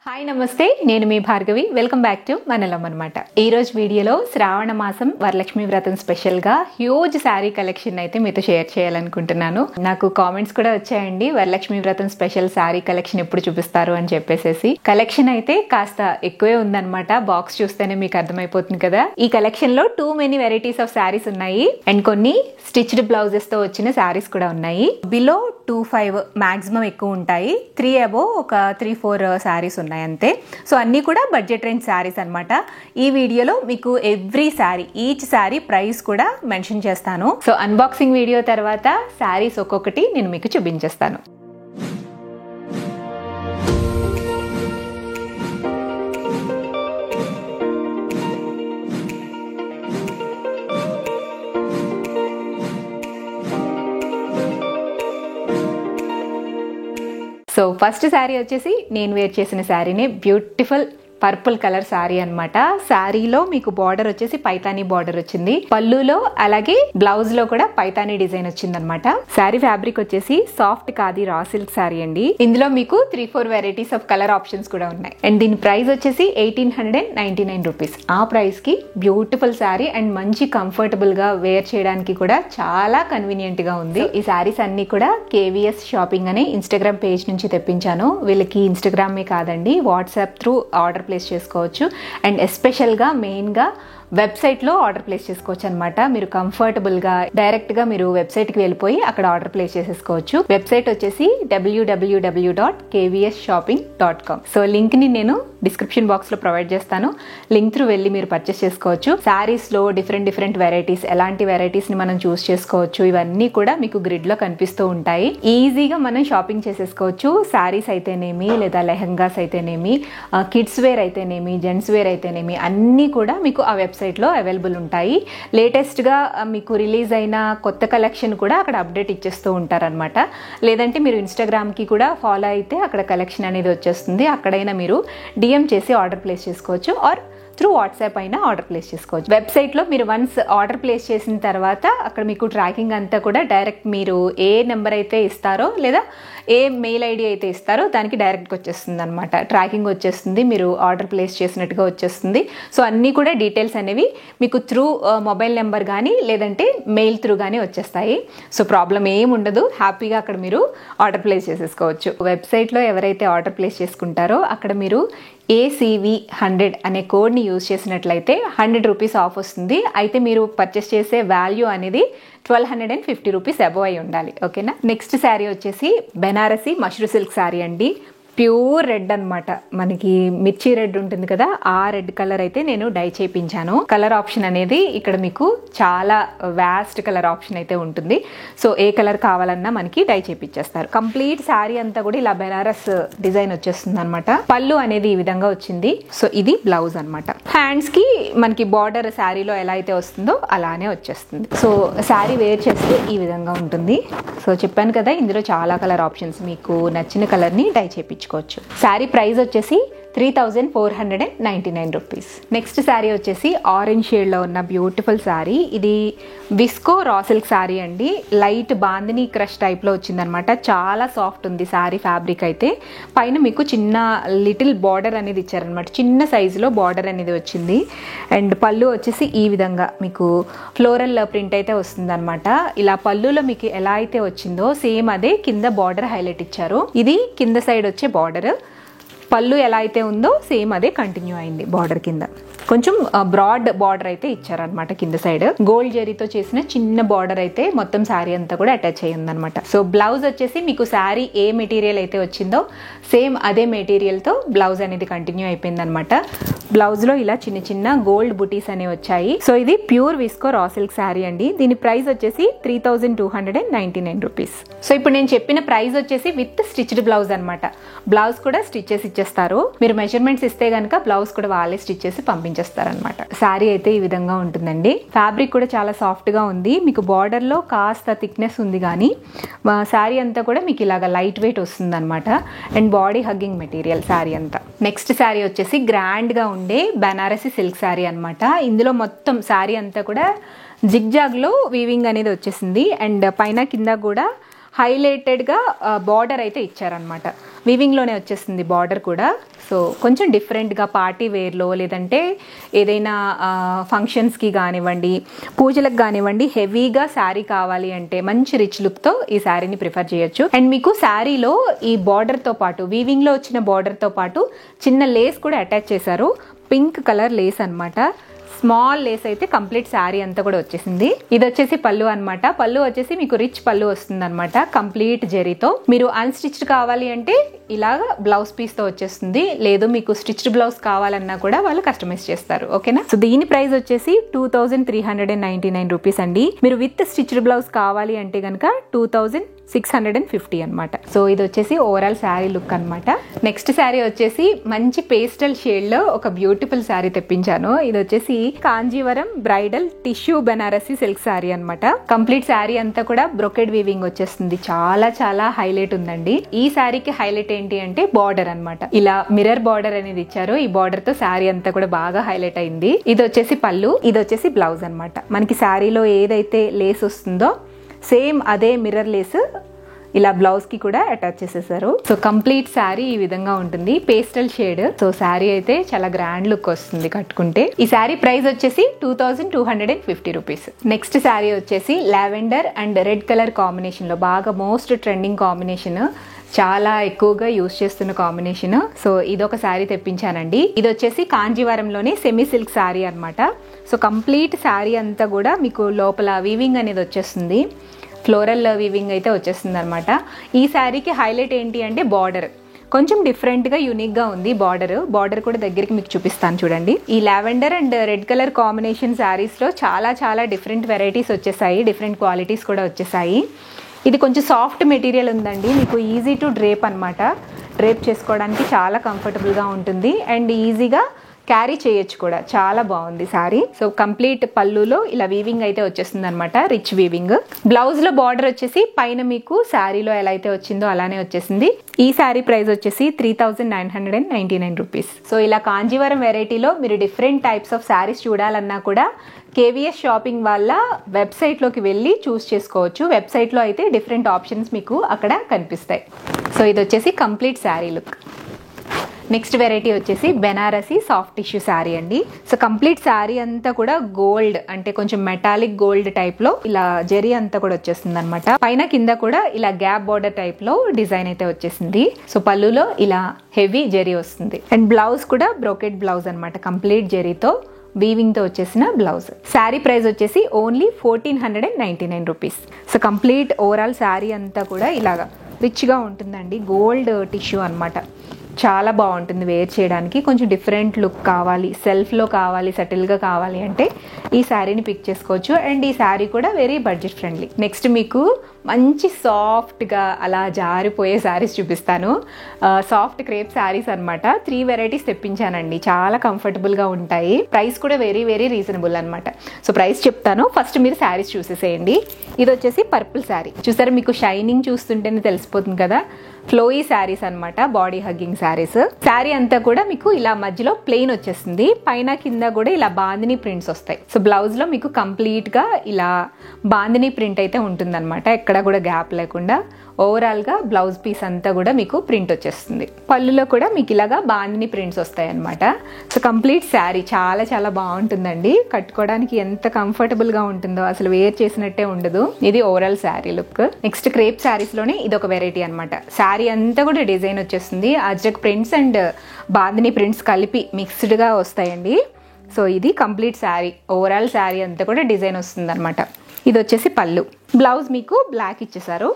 Hi నమస్తే, నేను మీ Bhargavi. Welcome back to మనలం అనమాట. ఈ రోజు వీడియోలో శ్రావణ మాసం వరలక్ష్మి వ్రతం స్పెషల్ గా హ్యూజ్ శారీ కలెక్షన్ అయితే మీతో షేర్ చేయాలనుకుంటున్నాను. నాకు కామెంట్స్ కూడా వచ్చాయండి, వరలక్ష్మి వ్రతం స్పెషల్ శారీ కలెక్షన్ ఎప్పుడు చూపిస్తారు అని చెప్పేసి. కలెక్షన్ అయితే కాస్త ఎక్కువే ఉందన్నమాట. బాక్స్ చూస్తేనే మీకు అర్థమైపోతుంది కదా. ఈ కలెక్షన్ లో too many varieties of saris ఉన్నాయి అండ్ కొన్ని స్టిచ్డ్ బ్లౌజెస్ తో వచ్చిన శారీస్ కూడా ఉన్నాయి. బిలో 2-5 మాక్సిమం ఎక్కువ ఉంటాయి, 3 అబోవ్ ఒక 3-4 శారీస్ ఉన్నాయి అంతే. సో అన్ని కూడా బడ్జెట్ రేంజ్ శారీస్ అన్నమాట. ఈ వీడియోలో మీకు every sari, each sari price కూడా మెన్షన్ చేస్తాను. సో అన్బాక్సింగ్ వీడియో తర్వాత శారీస్ ఒక్కొక్కటి నేను మీకు చూపించేస్తాను. సో ఫస్ట్ శారీ వచ్చేసి నేను వేర్ చేసిన శారీనే, బ్యూటిఫుల్ పర్పుల్ కలర్ శారీ అనమాట. శారీలో మీకు బార్డర్ వచ్చేసి పైతానీ బార్డర్ వచ్చింది, పళ్ళులో అలాగే బ్లౌజ్ లో కూడా పైతానీ డిజైన్ వచ్చింది అనమాట. శారీ ఫ్యాబ్రిక్ వచ్చేసి soft khadi raw silk sari అండి. ఇందులో మీకు 3-4 వెరైటీస్ ఆఫ్ కలర్ ఆప్షన్స్ కూడా ఉన్నాయి అండ్ దీని ప్రైస్ వచ్చేసి 1899 రూపీస్. ఆ ప్రైస్ కి బ్యూటిఫుల్ శారీ అండ్ మంచి కంఫర్టబుల్ గా వేర్ చేయడానికి కూడా చాలా కన్వీనియంట్ గా ఉంది. ఈ శారీస్ అన్ని కూడా KVS షాపింగ్ అనే ఇన్స్టాగ్రామ్ పేజ్ నుంచి తెప్పించాను. వీళ్ళకి ఇన్స్టాగ్రామే కాదండి, వాట్సాప్ త్రూ ఆర్డర్ ప్లేస్ చేసుకోవచ్చు అండ్ ఎస్పెషల్గా మెయిన్గా వెబ్సైట్లో ఆర్డర్ ప్లేస్ చేసుకోవచ్చు అనమాట. మీరు కంఫర్టబుల్గా డైరెక్ట్గా మీరు వెబ్సైట్కి వెళ్ళిపోయి అక్కడ ఆర్డర్ ప్లేస్ చేసేసుకోవచ్చు. వెబ్సైట్ వచ్చేసి www.kvsshopping.com. సో లింక్ని నేను డిస్క్రిప్షన్ బాక్స్లో ప్రొవైడ్ చేస్తాను. లింక్ త్రూ వెళ్ళి మీరు పర్చేస్ చేసుకోవచ్చు. శారీస్లో డిఫరెంట్ వెరైటీస్, ఎలాంటి వెరైటీస్ని మనం చూస్ చేసుకోవచ్చు, ఇవన్నీ కూడా మీకు గ్రిడ్లో కనిపిస్తూ ఉంటాయి. ఈజీగా మనం షాపింగ్ చేసేసుకోవచ్చు. శారీస్ అయితేనేమి, లేదా లెహంగాస్ అయితేనేమి, కిడ్స్ వేర్ అయితేనేమి, జెంట్స్ వేర్ అయితేనేమి, అన్నీ కూడా మీకు ఆ వెబ్సైట్లో అవైలబుల్ ఉంటాయి. లేటెస్ట్గా మీకు రిలీజ్ అయిన కొత్త కలెక్షన్ కూడా అక్కడ అప్డేట్ ఇచ్చేస్తూ ఉంటారనమాట. లేదంటే మీరు ఇన్స్టాగ్రామ్కి కూడా ఫాలో అయితే అక్కడ కలెక్షన్ అనేది వచ్చేస్తుంది. అక్కడైనా మీరు DM చేసి ఆర్డర్ ప్లేస్ చేసుకోవచ్చు ఆర్ త్రూ వాట్సాప్ అయినా ఆర్డర్ ప్లేస్ చేసుకోవచ్చు. వెబ్సైట్లో మీరు వన్స్ ఆర్డర్ ప్లేస్ చేసిన తర్వాత అక్కడ మీకు ట్రాకింగ్ అంతా కూడా డైరెక్ట్ మీరు ఏ నెంబర్ అయితే ఇస్తారో లేదా ఏ మెయిల్ ID అయితే ఇస్తారో దానికి డైరెక్ట్గా వచ్చేస్తుంది అనమాట. ట్రాకింగ్ వచ్చేస్తుంది, మీరు ఆర్డర్ ప్లేస్ చేసినట్టుగా వచ్చేస్తుంది. సో అన్నీ కూడా డీటెయిల్స్ అనేవి మీకు త్రూ మొబైల్ నెంబర్ కానీ లేదంటే మెయిల్ త్రూ కానీ వచ్చేస్తాయి. సో ప్రాబ్లం ఏం ఉండదు, హ్యాపీగా అక్కడ మీరు ఆర్డర్ ప్లేస్ చేసేసుకోవచ్చు. వెబ్సైట్లో ఎవరైతే ఆర్డర్ ప్లేస్ చేసుకుంటారో అక్కడ మీరు ACV100 అనే కోడ్ని యూజ్ చేసినట్లయితే 100 రూపీస్ ఆఫ్ వస్తుంది. అయితే మీరు పర్చేస్ చేసే వాల్యూ అనేది 1250 రూపీస్ అబోవ్ అయి ఉండాలి. ఓకేనా. నెక్స్ట్ శారీ వచ్చేసి బెనారసి మష్రూ సిల్క్ శారీ అండి. ప్యూర్ రెడ్ అనమాట, మనకి మిర్చి రెడ్ ఉంటుంది కదా, ఆ రెడ్ కలర్ అయితే నేను డై చేయించాను. కలర్ ఆప్షన్ అనేది ఇక్కడ మీకు చాలా వాస్ట్ కలర్ ఆప్షన్ అయితే ఉంటుంది. సో ఏ కలర్ కావాలన్నా మనకి డై చేయించేస్తారు. కంప్లీట్ శారీ అంతా కూడా ఇలా బెనారస్ డిజైన్ వచ్చేస్తుంది అనమాట. పళ్ళు అనేది ఈ విధంగా వచ్చింది. సో ఇది బ్లౌజ్ అనమాట. హ్యాండ్స్ కి మనకి బార్డర్ శారీలో ఎలా అయితే వస్తుందో అలానే వచ్చేస్తుంది. సో శారీ వేర్ చేస్తే ఈ విధంగా ఉంటుంది. సో చెప్పాను కదా, ఇందులో చాలా కలర్ ఆప్షన్స్, మీకు నచ్చిన కలర్ ని డై చేయించుకోవచ్చు. శారీ ప్రైస్ వచ్చేసి 3499 రూపీస్. నెక్స్ట్ శారీ వచ్చేసి ఆరెంజ్ షేడ్ లో ఉన్న బ్యూటిఫుల్ శారీ. ఇది విస్కో రా సిల్క్ శారీ అండి. లైట్ బాందిని క్రష్ టైప్ లో వచ్చిందనమాట. చాలా సాఫ్ట్ ఉంది శారీ ఫ్యాబ్రిక్ అయితే. పైన మీకు చిన్న లిటిల్ బార్డర్ అనేది ఇచ్చారనమాట, చిన్న సైజులో బార్డర్ అనేది వచ్చింది. అండ్ పళ్ళు వచ్చేసి ఈ విధంగా మీకు ఫ్లోరల్ ప్రింట్ అయితే వస్తుంది అనమాట. ఇలా పళ్ళులో మీకు ఎలా అయితే వచ్చిందో సేమ్ అదే కింద బార్డర్ హైలైట్ ఇచ్చారు. ఇది కింద సైడ్ వచ్చే బార్డర్. పళ్ళు ఎలా అయితే ఉందో సేమ్ అదే కంటిన్యూ అయింది. బార్డర్ కింద కొంచెం బ్రాడ్ బార్డర్ అయితే ఇచ్చారనమాట. కింద సైడ్ గోల్డ్ జరీతో చేసిన చిన్న బార్డర్ అయితే మొత్తం శారీ అంతా కూడా అటాచ్ అయ్యింది అనమాట. సో బ్లౌజ్ వచ్చేసి మీకు శారీ ఏ మెటీరియల్ అయితే వచ్చిందో సేమ్ అదే మెటీరియల్ తో బ్లౌజ్ అనేది కంటిన్యూ అయిపోయింది అనమాట. బ్లౌజ్ లో ఇలా చిన్న చిన్న గోల్డ్ బుటీస్ అనేవి వచ్చాయి. సో ఇది pure visco raw silk sari అండి. దీని ప్రైస్ వచ్చేసి 3299 రూపీస్. సో ఇప్పుడు నేను చెప్పిన ప్రైస్ వచ్చేసి విత్ స్టిచ్డ్ బ్లౌజ్ అనమాట. బ్లౌజ్ కూడా స్టిచ్ చేసి ఇచ్చేస్తారు. మీరు మెజర్మెంట్స్ ఇస్తే గనక బ్లౌజ్ కూడా వాళ్ళే స్టిచ్ చేసి పంపించేస్తారనమాట. శారీ అయితే ఈ విధంగా ఉంటుందండి. ఫ్యాబ్రిక్ కూడా చాలా సాఫ్ట్ గా ఉంది. మీకు బార్డర్ లో కాస్త థిక్నెస్ ఉంది కానీ శారీ అంతా కూడా మీకు ఇలాగా లైట్ వెయిట్ వస్తుంది అనమాట. And body hugging material sari అంతా. నెక్స్ట్ శారీ వచ్చేసి గ్రాండ్ గా ఉండే బనారసి సిల్క్ శారీ అనమాట. ఇందులో మొత్తం శారీ అంతా కూడా జిగ్జాగ్ లో వీవింగ్ అనేది వచ్చేసింది. అండ్ పైన కింద కూడా హైలైటెడ్గా బార్డర్ అయితే ఇచ్చారనమాట. వీవింగ్లోనే వచ్చేస్తుంది బార్డర్ కూడా. సో కొంచెం డిఫరెంట్గా పార్టీ వేర్లో లేదంటే ఏదైనా ఫంక్షన్స్కి కానివ్వండి, పూజలకు కానివ్వండి, హెవీగా శారీ కావాలి అంటే మంచి రిచ్ లుక్తో ఈ శారీని ప్రిఫర్ చేయొచ్చు. అండ్ మీకు శారీలో ఈ బార్డర్తో పాటు, వీవింగ్లో వచ్చిన బార్డర్తో పాటు చిన్న లేస్ కూడా అటాచ్ చేశారు. పింక్ కలర్ లేస్ అనమాట. స్మాల్ లేస్ అయితే కంప్లీట్ శారీ అంతా కూడా వచ్చేసింది. ఇది వచ్చేసి పళ్ళు అనమాట. పళ్ళు వచ్చేసి మీకు రిచ్ పళ్ళు వస్తుంది అనమాట, కంప్లీట్ జరీతో. మీరు అన్స్టిచ్డ్ కావాలి అంటే ఇలాగా బ్లౌజ్ పీస్ తో వచ్చేస్తుంది. లేదు మీకు స్టిచ్డ్ బ్లౌజ్ కావాలన్నా కూడా వాళ్ళు కస్టమైజ్ చేస్తారు. ఓకేనా. సో దీని ప్రైస్ వచ్చేసి 2399 రూపీస్ అండి. మీరు విత్ స్టిచ్డ్ బ్లౌజ్ కావాలి అంటే కనుక 2650 అనమాట. సో ఇది వచ్చేసి ఓవరాల్ శారీ లుక్ అనమాట. నెక్స్ట్ శారీ వచ్చేసి మంచి పేస్టల్ షేడ్ లో ఒక బ్యూటిఫుల్ శారీ తెప్పించాను. ఇది వచ్చేసి Kanjeevaram bridal tissue Banarasi silk sari అనమాట. కంప్లీట్ శారీ అంతా కూడా బ్రొకెడ్ వీవింగ్ వచ్చేస్తుంది. చాలా చాలా హైలైట్ ఉందండి. ఈ శారీకి హైలైట్ ఏంటి అంటే బార్డర్ అనమాట. ఇలా మిర్రర్ బార్డర్ అనేది ఇచ్చారు. ఈ బార్డర్ తో శారీ అంతా కూడా బాగా హైలైట్ అయింది. ఇది వచ్చేసి పళ్ళు, ఇది వచ్చేసి బ్లౌజ్ అనమాట. మనకి శారీలో ఏదైతే లేస్ వస్తుందో సేమ్ అదే మిర్రర్ లేస్ ఇలా బ్లౌజ్ కి కూడా అటాచ్ చేసేసారు. సో కంప్లీట్ శారీ ఈ విధంగా ఉంటుంది, పేస్టల్ షేడ్. సో శారీ అయితే చాలా గ్రాండ్ లుక్ వస్తుంది కట్టుకుంటే. ఈ శారీ ప్రైస్ వచ్చేసి 2250 రూపీస్. నెక్స్ట్ శారీ వచ్చేసి lavender and red colour combination లో బాగా మోస్ట్ ట్రెండింగ్ కాంబినేషన్, చాలా ఎక్కువగా యూజ్ చేస్తున్న కాంబినేషన్. సో ఇదొక శారీ తెప్పించానండి. ఇది వచ్చేసి కాంజీవరంలోనే సెమీ సిల్క్ శారీ అనమాట. సో కంప్లీట్ శారీ అంతా కూడా మీకు లోపల వీవింగ్ అనేది వచ్చేస్తుంది. ఫ్లోరల్ వీవింగ్ అయితే వచ్చేస్తుంది అనమాట. ఈ శారీకి హైలైట్ ఏంటి అంటే బార్డర్ కొంచెం డిఫరెంట్గా యూనిక్గా ఉంది. బార్డర్ కూడా దగ్గరికి మీకు చూపిస్తాను చూడండి. ఈ lavender and red colour combination శారీస్లో చాలా చాలా డిఫరెంట్ వెరైటీస్ వచ్చేసాయి, డిఫరెంట్ క్వాలిటీస్ కూడా వచ్చేసాయి. ఇది కొంచెం సాఫ్ట్ మెటీరియల్ ఉందండి, మీకు ఈజీ టు డ్రేప్ అనమాట. డ్రేప్ చేసుకోవడానికి చాలా కంఫర్టబుల్గా ఉంటుంది అండ్ ఈజీగా క్యారీ చేయొచ్చు కూడా. చాలా బాగుంది శారీ. సో కంప్లీట్ పళ్ళులో ఇలా వీవింగ్ అయితే వచ్చేస్తుంది అనమాట, రిచ్ వీవింగ్. బ్లౌజ్ లో బార్డర్ వచ్చేసి పైన మీకు శారీలో ఎలా అయితే వచ్చిందో అలానే వచ్చేసింది. ఈ శారీ ప్రైస్ వచ్చేసి 3999 రూపీస్. సో ఇలా కాంజీవరం వెరైటీలో మీరు డిఫరెంట్ టైప్స్ ఆఫ్ శారీస్ చూడాలన్నా కూడా కేవీఎస్ షాపింగ్ వాళ్ళ వెబ్సైట్లోకి వెళ్ళి చూస్ చేసుకోవచ్చు. వెబ్సైట్లో అయితే డిఫరెంట్ ఆప్షన్స్ మీకు అక్కడ కనిపిస్తాయి. సో ఇది వచ్చేసి complete sari look. Next variety వచ్చేసి బెనారసీ సాఫ్ట్ టిష్యూ శారీ అండి. సో కంప్లీట్ శారీ అంతా కూడా గోల్డ్ అంటే కొంచెం మెటాలిక్ గోల్డ్ టైప్ లో ఇలా జరీ అంతా కూడా వచ్చేస్తుంది అనమాట. పైన కింద కూడా ఇలా గ్యాప్ బార్డర్ టైప్ లో డిజైన్ అయితే వచ్చేసింది. సో పళ్ళులో ఇలా హెవీ జరీ వస్తుంది అండ్ బ్లౌజ్ కూడా బ్రోకెడ్ బ్లౌజ్ అనమాట, కంప్లీట్ జరీతో వీవింగ్ తో వచ్చేసిన బ్లౌజ్. శారీ ప్రైస్ వచ్చేసి only 1499 rupees. So complete overall sari అంతా కూడా ఇలాగా రిచ్ గా ఉంటుందండి. గోల్డ్ టిష్యూ అనమాట, చాలా బాగుంటుంది వేర్ చేయడానికి. కొంచెం డిఫరెంట్ లుక్ కావాలి, సెల్ఫ్లో కావాలి, సెటిల్గా కావాలి అంటే ఈ శారీని పిక్ చేసుకోవచ్చు. అండ్ ఈ శారీ కూడా వెరీ బడ్జెట్ ఫ్రెండ్లీ. నెక్స్ట్ మీకు మంచి సాఫ్ట్గా అలా జారిపోయే శారీస్ చూపిస్తాను. సాఫ్ట్ క్రేప్ శారీస్ అనమాట. 3 వెరైటీస్ తెప్పించానండి, చాలా కంఫర్టబుల్గా ఉంటాయి. ప్రైస్ కూడా వెరీ వెరీ రీజనబుల్ అనమాట. సో ప్రైస్ చెప్తాను, ఫస్ట్ మీరు శారీస్ చూసేసేయండి. ఇది వచ్చేసి పర్పుల్ శారీ. చూసారా, మీకు షైనింగ్ చూస్తుంటేనే తెలిసిపోతుంది కదా. ఫ్లోయీ శారీస్ అనమాట, బాడీ హగ్గింగ్ శారీస్. శారీ అంతా కూడా మీకు ఇలా మధ్యలో ప్లెయిన్ వచ్చేస్తుంది, పైన కింద కూడా ఇలా బాందిని ప్రింట్స్ వస్తాయి. సో బ్లౌజ్ లో మీకు కంప్లీట్ గా ఇలా బాందిని ప్రింట్ అయితే ఉంటుంది అనమాట, ఎక్కడ కూడా గ్యాప్ లేకుండా. ఓవరాల్ గా బ్లౌజ్ పీస్ అంతా కూడా మీకు ప్రింట్ వచ్చేస్తుంది. పళ్ళులో కూడా మీకు ఇలాగా బాందిని ప్రింట్స్ వస్తాయి అనమాట. సో కంప్లీట్ శారీ చాలా చాలా బాగుంటుందండి, కట్టుకోవడానికి ఎంత కంఫర్టబుల్ గా ఉంటుందో అసలు వేర్ చేసినట్టే ఉండదు. ఇది overall sari look. Next crepe saris లోనే ఇది ఒక వెరైటీ అనమాట. శారీ అంతా కూడా డిజైన్ వచ్చేస్తుంది, Ajrak prints and Bandhani prints కలిపి మిక్స్డ్ గా వస్తాయండి. సో ఇది కంప్లీట్ శారీ, ఓవరాల్ శారీ అంతా కూడా డిజైన్ వస్తుంది అనమాట. ఇది వచ్చేసి పళ్ళు. బ్లౌజ్ మీకు బ్లాక్ ఇచ్చేసారు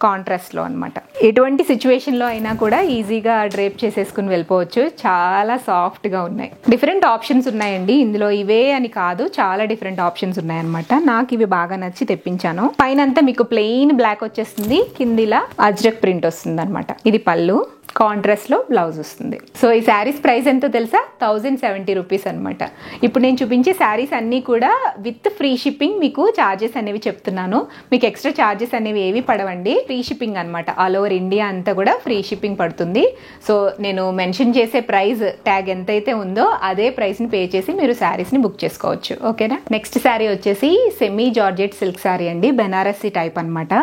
కాంట్రాస్ట్ లో అనమాట. ఎటువంటి సిచ్యువేషన్ లో అయినా కూడా ఈజీగా డ్రేప్ చేసేసుకుని వెళ్ళిపోవచ్చు. చాలా సాఫ్ట్ గా ఉన్నాయి. డిఫరెంట్ ఆప్షన్స్ ఉన్నాయండి ఇందులో, ఇవే అని కాదు, చాలా డిఫరెంట్ ఆప్షన్స్ ఉన్నాయన్నమాట. నాకు ఇవి బాగా నచ్చి తెప్పించాను. పైన అంతా మీకు ప్లెయిన్ బ్లాక్ వచ్చేస్తుంది, కిందిలా అజ్రక్ ప్రింట్ వస్తుంది అనమాట. ఇది పళ్ళు. కాంట్రాస్ట్లో బ్లౌజ్ వస్తుంది. సో ఈ శారీస్ ప్రైస్ ఎంతో తెలుసా? 1070 రూపీస్ అనమాట. ఇప్పుడు నేను చూపించే శారీస్ అన్నీ కూడా విత్ ఫ్రీ షిప్పింగ్ మీకు ఛార్జెస్ అనేవి చెప్తున్నాను. మీకు ఎక్స్ట్రా ఛార్జెస్ అనేవి ఏవి పడవండి. ఫ్రీ షిప్పింగ్ అనమాట. ఆల్ ఓవర్ ఇండియా అంతా కూడా ఫ్రీ షిప్పింగ్ పడుతుంది. సో నేను మెన్షన్ చేసే ప్రైస్ ట్యాగ్ ఎంతైతే ఉందో అదే ప్రైస్ని పే చేసి మీరు శారీస్ని బుక్ చేసుకోవచ్చు. ఓకేనా? నెక్స్ట్ శారీ వచ్చేసి సెమీ జార్జెట్ సిల్క్ శారీ అండి, బెనారసీ టైప్ అనమాట.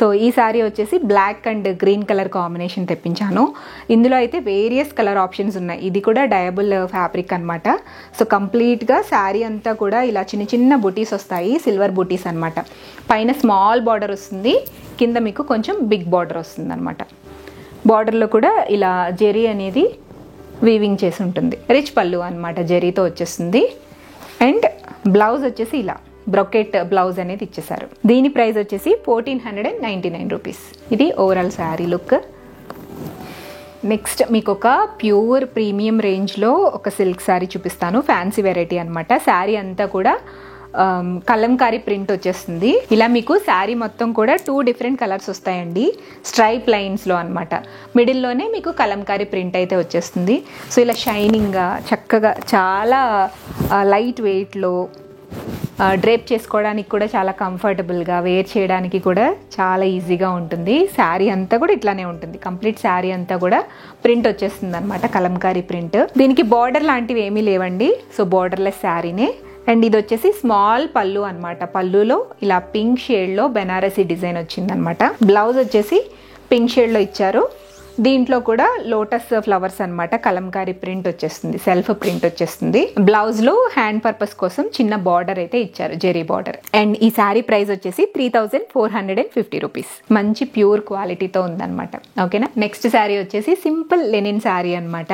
సో ఈ శారీ వచ్చేసి black and green colour combination తెప్పించాను. ఇందులో అయితే వేరియస్ కలర్ ఆప్షన్స్ ఉన్నాయి. ఇది కూడా డయబుల్ ఫ్యాబ్రిక్ అనమాట. సో కంప్లీట్గా శారీ అంతా కూడా ఇలా చిన్న చిన్న బుటీస్ వస్తాయి, సిల్వర్ బుటీస్ అనమాట. పైన స్మాల్ బార్డర్ వస్తుంది, కింద మీకు కొంచెం బిగ్ బార్డర్ వస్తుంది అనమాట. బార్డర్లో కూడా ఇలా జెరీ అనేది వీవింగ్ చేసి ఉంటుంది. రిచ్ పళ్ళు అనమాట, జెరీతో వచ్చేస్తుంది. అండ్ బ్లౌజ్ వచ్చేసి ఇలా బ్రొకెట్ బ్లౌజ్ అనేది ఇచ్చేసారు. దీని ప్రైస్ వచ్చేసి 1499 రూపీస్. ఇది ఓవరాల్ శారీ లుక్. నెక్స్ట్ మీకు ఒక ప్యూర్ ప్రీమియం రేంజ్లో ఒక సిల్క్ శారీ చూపిస్తాను. ఫ్యాన్సీ వెరైటీ అనమాట. శారీ అంతా కూడా కలంకారీ ప్రింట్ వచ్చేస్తుంది. ఇలా మీకు శారీ మొత్తం కూడా 2 డిఫరెంట్ కలర్స్ వస్తాయండి, స్ట్రైప్ లైన్స్లో అనమాట. మిడిల్లోనే మీకు కలంకారీ ప్రింట్ అయితే వచ్చేస్తుంది. సో ఇలా షైనింగ్గా చక్కగా చాలా లైట్ వెయిట్లో డ్రేప్ చేసుకోవడానికి కూడా చాలా కంఫర్టబుల్గా, వేర్ చేయడానికి కూడా చాలా ఈజీగా ఉంటుంది. శారీ అంతా కూడా ఇట్లానే ఉంటుంది. కంప్లీట్ శారీ అంతా కూడా ప్రింట్ వచ్చేస్తుంది అనమాట, కలంకారీ ప్రింట్. దీనికి బార్డర్ లాంటివి ఏమీ లేవండి. So borderless శారీనే. అండ్ ఇది వచ్చేసి స్మాల్ పళ్ళు అనమాట. పళ్ళులో ఇలా పింక్ షేడ్లో బెనారసీ డిజైన్ వచ్చిందనమాట. బ్లౌజ్ వచ్చేసి పింక్ షేడ్లో ఇచ్చారు. దీంట్లో కూడా లోటస్ ఫ్లవర్స్ అనమాట, కలంకారీ ప్రింట్ వచ్చేస్తుంది, సెల్ఫ్ ప్రింట్ వచ్చేస్తుంది. బ్లౌజ్ లో హ్యాండ్ పర్పస్ కోసం చిన్న బార్డర్ అయితే ఇచ్చారు, జెరీ బార్డర్. అండ్ ఈ శారీ ప్రైస్ వచ్చేసి 3450 రూపీస్. మంచి ప్యూర్ క్వాలిటీతో ఉందన్నమాట. ఓకేనా? నెక్స్ట్ శారీ వచ్చేసి సింపుల్ లెనిన్ శారీ అనమాట.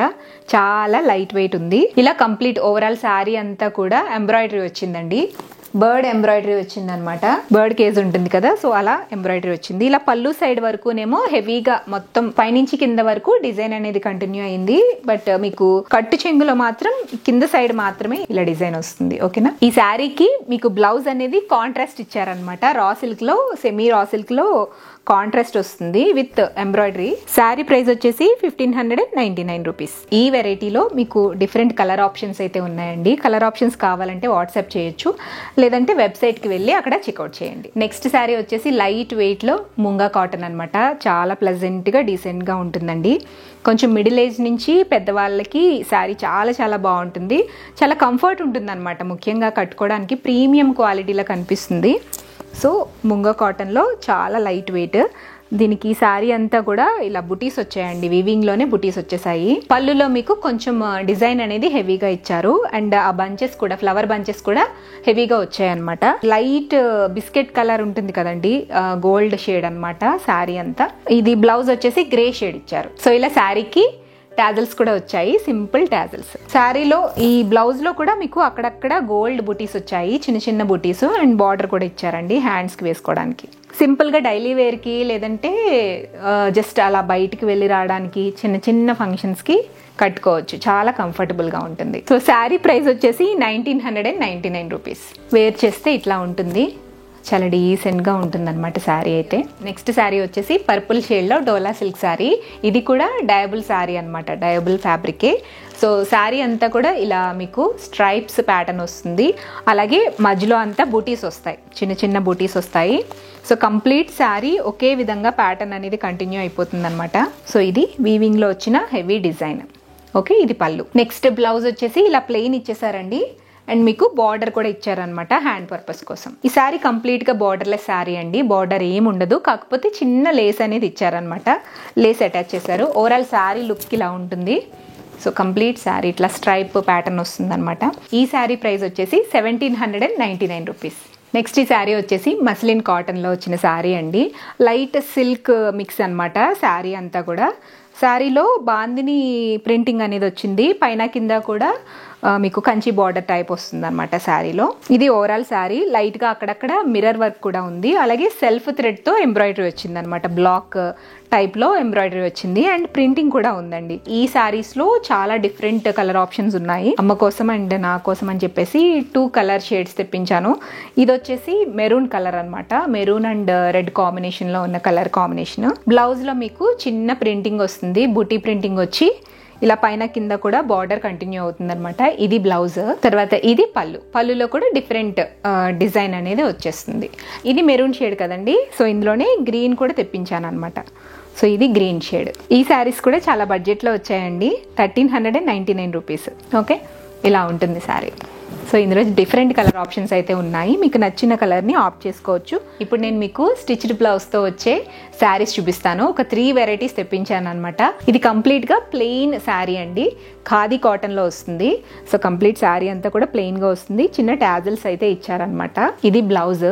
చాలా లైట్ వెయిట్ ఉంది. ఇలా కంప్లీట్ ఓవరాల్ శారీ అంతా కూడా ఎంబ్రాయిడరీ వచ్చిందండి. బర్డ్ ఎంబ్రాయిడరీ వచ్చింది అనమాట. బర్డ్ కేజ్ ఉంటుంది కదా, సో అలా ఎంబ్రాయిడరీ వచ్చింది. ఇలా పళ్ళు సైడ్ వరకునేమో హెవీగా మొత్తం పైనుంచి కింద వరకు డిజైన్ అనేది కంటిన్యూ అయింది. బట్ మీకు కట్టు చెంగులో మాత్రం కింద సైడ్ మాత్రమే ఇలా డిజైన్ వస్తుంది. ఓకేనా? ఈ శారీకి మీకు బ్లౌజ్ అనేది కాంట్రాస్ట్ ఇచ్చారనమాట. రా సిల్క్ లో, సెమీ రా సిల్క్ లో కాంట్రాస్ట్ వస్తుంది విత్ ఎంబ్రాయిడరీ. శారీ ప్రైస్ వచ్చేసి 1599 రూపీస్. ఈ వెరైటీలో మీకు డిఫరెంట్ కలర్ ఆప్షన్స్ అయితే ఉన్నాయండి. కలర్ ఆప్షన్స్ కావాలంటే వాట్సాప్ చేయొచ్చు, లేదంటే వెబ్సైట్కి వెళ్ళి అక్కడ చెక్అవుట్ చేయండి. నెక్స్ట్ శారీ వచ్చేసి లైట్ వెయిట్లో ముంగా కాటన్ అనమాట. చాలా ప్లెజెంట్గా డీసెంట్గా ఉంటుందండి. కొంచెం మిడిల్ ఏజ్ నుంచి పెద్దవాళ్ళకి శారీ చాలా చాలా బాగుంటుంది. చాలా కంఫర్ట్ ఉంటుంది అనమాట. ముఖ్యంగా కట్టుకోవడానికి ప్రీమియం క్వాలిటీలో కనిపిస్తుంది. సో ముంగా కాటన్లో చాలా లైట్ వెయిట్. దీనికి శారీ అంతా కూడా ఇలా బుటీస్ వచ్చాయండి, వీవింగ్లోనే బుటీస్ వచ్చేసాయి. పళ్ళులో మీకు కొంచెం డిజైన్ అనేది హెవీగా ఇచ్చారు. అండ్ ఆ బంచెస్ కూడా, ఫ్లవర్ బంచెస్ కూడా హెవీగా వచ్చాయన్నమాట. లైట్ బిస్కెట్ కలర్ ఉంటుంది కదండి, గోల్డ్ షేడ్ అనమాట శారీ అంతా. ఇది బ్లౌజ్ వచ్చేసి గ్రే షేడ్ ఇచ్చారు. సో ఇలా శారీకి టాజల్స్ కూడా వచ్చాయి, సింపుల్ టాజల్స్. శారీలో ఈ బ్లౌజ్ లో కూడా మీకు అక్కడక్కడ గోల్డ్ బుటీస్ వచ్చాయి, చిన్న చిన్న బుటీస్. అండ్ బార్డర్ కూడా ఇచ్చారండి హ్యాండ్స్ కి వేసుకోవడానికి. సింపుల్ గా డైలీ వేర్ కి, లేదంటే జస్ట్ అలా బయటికి వెళ్ళి రావడానికి, చిన్న చిన్న ఫంక్షన్స్ కి కట్టుకోవచ్చు. చాలా కంఫర్టబుల్ గా ఉంటుంది. సో శారీ ప్రైస్ వచ్చేసి 1999 రూపీస్. వేర్ చేస్తే ఇట్లా ఉంటుంది, చాలా డీసెంట్గా ఉంటుందన్నమాట శారీ అయితే. నెక్స్ట్ శారీ వచ్చేసి పర్పుల్ షేడ్లో డోలా సిల్క్ శారీ. ఇది కూడా డయబుల్ శారీ అనమాట, డయబుల్ ఫ్యాబ్రికే. సో శారీ అంతా కూడా ఇలా మీకు స్ట్రైప్స్ ప్యాటర్న్ వస్తుంది. అలాగే మధ్యలో అంతా బూటీస్ వస్తాయి, చిన్న చిన్న బూటీస్ వస్తాయి. సో కంప్లీట్ శారీ ఒకే విధంగా ప్యాటర్న్ అనేది కంటిన్యూ అయిపోతుంది అనమాట. సో ఇది వీవింగ్లో వచ్చిన హెవీ డిజైన్. ఓకే, ఇది పళ్ళు. నెక్స్ట్ బ్లౌజ్ వచ్చేసి ఇలా ప్లెయిన్ ఇచ్చేసారండి. అండ్ మీకు బార్డర్ కూడా ఇచ్చారనమాట హ్యాండ్ పర్పస్ కోసం. ఈ శారీ కంప్లీట్గా బార్డర్లెస్ శారీ అండి. బార్డర్ ఏమి ఉండదు, కాకపోతే చిన్న లేస్ అనేది ఇచ్చారనమాట. లేస్ అటాచ్ చేశారు. ఓవరాల్ శారీ లుక్ ఇలా ఉంటుంది. సో కంప్లీట్ శారీ ఇట్లా స్ట్రైప్ ప్యాటర్న్ వస్తుంది అనమాట. ఈ శారీ ప్రైస్ వచ్చేసి 1799 రూపీస్. నెక్స్ట్ ఈ శారీ వచ్చేసి మస్లిన్ కాటన్లో వచ్చిన శారీ అండి. లైట్ సిల్క్ మిక్స్ అనమాట శారీ అంతా కూడా. శారీలో బాందిని ప్రింటింగ్ అనేది వచ్చింది. పైన కింద కూడా మీకు కంచి బార్డర్ టైప్ వస్తుంది అనమాట శారీలో. ఇది ఓవరాల్ శారీ. లైట్గా అక్కడక్కడ మిర్రర్ వర్క్ కూడా ఉంది. అలాగే సెల్ఫ్ థ్రెడ్తో ఎంబ్రాయిడరీ వచ్చింది అనమాట. బ్లాక్ టైప్లో ఎంబ్రాయిడరీ వచ్చింది అండ్ ప్రింటింగ్ కూడా ఉందండి. ఈ శారీస్లో చాలా డిఫరెంట్ కలర్ ఆప్షన్స్ ఉన్నాయి. అమ్మ కోసం అండ్ నా కోసం అని చెప్పేసి 2 కలర్ షేడ్స్ తెప్పించాను. ఇది వచ్చేసి మెరూన్ కలర్ అనమాట. మెరూన్ అండ్ రెడ్ కాంబినేషన్లో ఉన్న కలర్ కాంబినేషన్. బ్లౌజ్లో మీకు చిన్న ప్రింటింగ్ వస్తుంది. బూటీ ప్రింటింగ్ వచ్చి ఇలా పైన కింద కూడా బార్డర్ కంటిన్యూ అవుతుంది అనమాట. ఇది బ్లౌజ్. తర్వాత ఇది పళ్ళులో కూడా డిఫరెంట్ డిజైన్ అనేది వచ్చేస్తుంది. ఇది మెరూన్ షేడ్ కదండి, సో ఇందులోనే గ్రీన్ కూడా తెప్పించాను అనమాట. సో ఇది గ్రీన్ షేడ్. ఈ శారీస్ కూడా చాలా బడ్జెట్లో వచ్చాయండి. 1399 రూపీస్. ఓకే, ఇలా ఉంటుంది శారీ. సో ఇందులో డిఫరెంట్ కలర్ ఆప్షన్స్ అయితే ఉన్నాయి. మీకు నచ్చిన కలర్ని ఆప్ట్ చేసుకోవచ్చు. ఇప్పుడు నేను మీకు స్టిచ్డ్ బ్లౌజ్తో వచ్చే శారీస్ చూపిస్తాను. ఒక 3 వెరైటీస్ తెప్పించాను అనమాట. ఇది కంప్లీట్గా ప్లెయిన్ శారీ అండి. ఖాదీ కాటన్లో వస్తుంది. సో కంప్లీట్ శారీ అంతా కూడా ప్లెయిన్గా వస్తుంది. చిన్న టాజిల్స్ అయితే ఇచ్చారనమాట. ఇది బ్లౌజ్.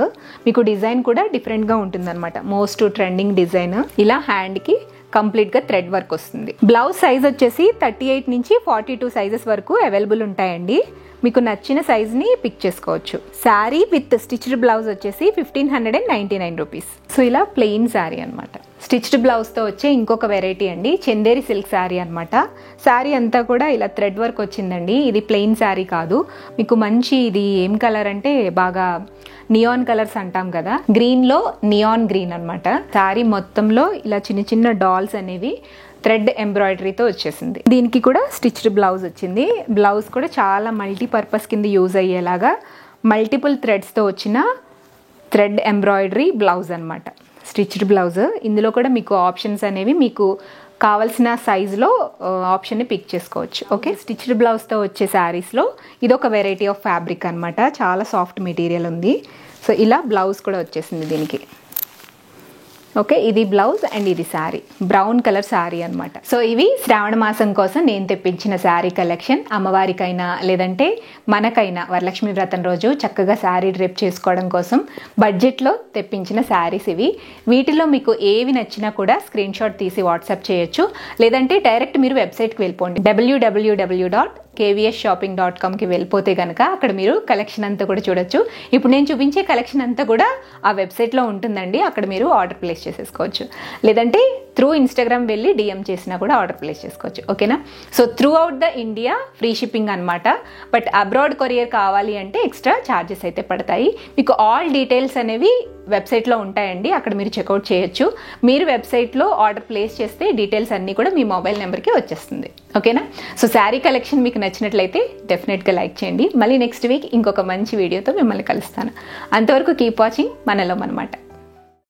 మీకు డిజైన్ కూడా డిఫరెంట్గా ఉంటుందన్నమాట. Most trending design. ఇలా హ్యాండ్కి కంప్లీట్గా థ్రెడ్ వర్క్ వస్తుంది. బ్లౌజ్ సైజ్ వచ్చేసి 38 నుంచి 42 సైజెస్ వరకు అవైలబుల్ ఉంటాయండి. మీకు నచ్చిన సైజ్ని పిక్ చేసుకోవచ్చు. శారీ విత్ స్టిచ్డ్ బ్లౌజ్ వచ్చేసి 1599 రూపీస్. సో ఇలా ప్లెయిన్ శారీ అనమాట. స్టిచ్డ్ బ్లౌజ్తో వచ్చే ఇంకొక వెరైటీ అండి, చందేరి సిల్క్ శారీ అనమాట. శారీ అంతా కూడా ఇలా థ్రెడ్ వర్క్ వచ్చిందండి. ఇది ప్లెయిన్ శారీ కాదు. మీకు మంచి ఇది ఏం కలర్ అంటే బాగా నియాన్ కలర్స్ అంటాం కదా, గ్రీన్లో నియాన్ గ్రీన్ అనమాట. శారీ మొత్తంలో ఇలా చిన్న చిన్న డాల్స్ అనేవి థ్రెడ్ ఎంబ్రాయిడరీతో వచ్చేసింది. దీనికి కూడా స్టిచ్డ్ బ్లౌజ్ వచ్చింది. బ్లౌజ్ కూడా చాలా మల్టీపర్పస్ కింద యూజ్ అయ్యేలాగా మల్టిపుల్ థ్రెడ్స్తో వచ్చిన థ్రెడ్ ఎంబ్రాయిడరీ బ్లౌజ్ అనమాట. Stitched blouse. ఇందులో కూడా మీకు ఆప్షన్స్ అనేవి మీకు కావాల్సిన సైజులో ఆప్షన్ని పిక్ చేసుకోవచ్చు. ఓకే, స్టిచ్డ్ బ్లౌజ్తో వచ్చే శారీస్లో ఇదొక వెరైటీ ఆఫ్ ఫ్యాబ్రిక్ అనమాట. చాలా సాఫ్ట్ మెటీరియల్ ఉంది. సో ఇలా బ్లౌజ్ కూడా వచ్చేసింది దీనికి. ఓకే, ఇది బ్లౌజ్ అండ్ ఇది శారీ. బ్రౌన్ కలర్ శారీ అనమాట. సో ఇవి శ్రావణ మాసం కోసం నేను తెప్పించిన శారీ కలెక్షన్. అమ్మవారికైనా లేదంటే మనకైనా వరలక్ష్మి వ్రతం రోజు చక్కగా శారీ డ్రేప్ చేసుకోవడం కోసం బడ్జెట్లో తెప్పించిన శారీస్ ఇవి. వీటిలో మీకు ఏవి నచ్చినా కూడా స్క్రీన్ షాట్ తీసి వాట్సాప్ చేయొచ్చు. లేదంటే డైరెక్ట్ మీరు వెబ్సైట్కి వెళ్ళిపోండి. www.kvsshopping.comకి వెళ్ళిపోతే కనుక అక్కడ మీరు కలెక్షన్ అంతా కూడా చూడొచ్చు. ఇప్పుడు నేను చూపించే కలెక్షన్ అంతా కూడా ఆ వెబ్సైట్లో ఉంటుందండి. అక్కడ మీరు ఆర్డర్ ప్లేస్ చేసేసుకోవచ్చు. లేదంటే త్రూ ఇన్స్టాగ్రామ్ వెళ్ళి డిఎం చేసినా కూడా ఆర్డర్ ప్లేస్ చేసుకోవచ్చు. ఓకేనా? So through out the India free shipping అనమాట. బట్ అబ్రాడ్ కొరియర్ కావాలి అంటే ఎక్స్ట్రా ఛార్జెస్ అయితే పడతాయి. మీకు ఆల్ డీటెయిల్స్ అనేవి వెబ్సైట్లో ఉంటాయండి. అక్కడ మీరు చెక్అవుట్ చేయొచ్చు. మీరు వెబ్సైట్లో ఆర్డర్ ప్లేస్ చేస్తే డీటెయిల్స్ అన్నీ కూడా మీ మొబైల్ నెంబర్కి వచ్చేస్తుంది. ఓకేనా? సో శారీ కలెక్షన్ మీకు నచ్చినట్లయితే డెఫినెట్గా లైక్ చేయండి. మళ్ళీ నెక్స్ట్ వీక్ ఇంకొక మంచి వీడియోతో మిమ్మల్ని కలుస్తాను. అంతవరకు కీప్ వాచింగ్ మనలో మనమాట.